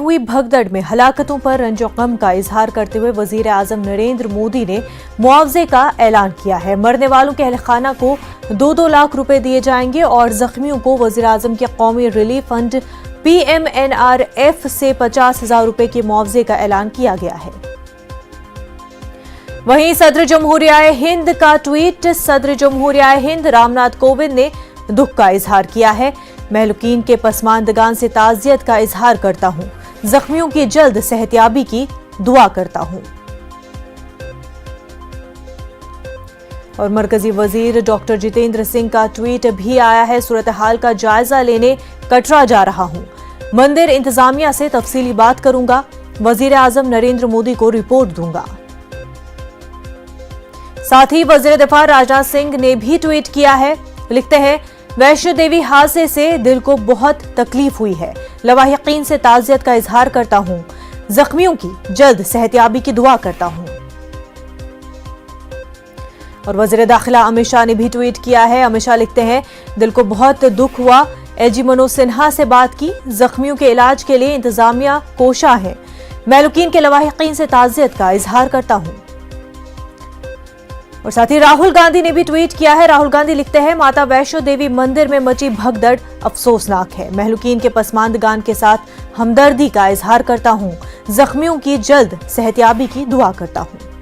हुई भगदड़ में हलाकतों पर रंजो गम का इजहार करते हुए वजीर आजम नरेंद्र मोदी ने मुआवजे का ऐलान किया है। मरने वालों के अहलखाना को 2-2 लाख रुपए दिए जाएंगे और जख्मियों को वजीर आजम के कौमी रिलीफ फंड PMNRF से 50,000 रुपए के मुआवजे का ऐलान किया गया है। वहीं सदर जमहूरिया हिंद का ट्वीट। सदर जमहूरिया हिंद रामनाथ कोविंद ने दुख का इजहार किया है। महलूकीन के पसमानदगान से ताज़ियत का इजहार करता हूं, जख्मियों की जल्द सेहतयाबी की दुआ करता हूं। और मरकजी वजीर डॉक्टर जितेंद्र सिंह का ट्वीट भी आया है। सूरत हाल का जायजा लेने कटरा जा रहा हूं, मंदिर इंतजामिया से तफसीली बात करूंगा, वजीर आजम नरेंद्र मोदी को रिपोर्ट दूंगा। साथ ही वजीर दिफा राजनाथ सिंह ने भी ट्वीट किया है। लिखते हैं, वैष्णो देवी हादसे से दिल को बहुत तकलीफ हुई है, लवाहिकीन से ताज़ियत का इजहार करता हूं, जख्मियों की जल्द सेहतयाबी की दुआ करता हूं। और वजीर दाखिला अमित शाह ने भी ट्वीट किया है। अमित शाह लिखते हैं, दिल को बहुत दुख हुआ, एजी मनोज सिन्हा से बात की, जख्मियों के इलाज के लिए इंतजामिया कोशा है, महलूकीन के लवाहिकीन से ताज़ियत का इजहार करता हूं। और साथ ही राहुल गांधी ने भी ट्वीट किया है। राहुल गांधी लिखते हैं, माता वैष्णो देवी मंदिर में मची भगदड़ अफसोसनाक है, महलूकीन के पसमानदगान के साथ हमदर्दी का इजहार करता हूं, जख्मियों की जल्द सेहतयाबी की दुआ करता हूं।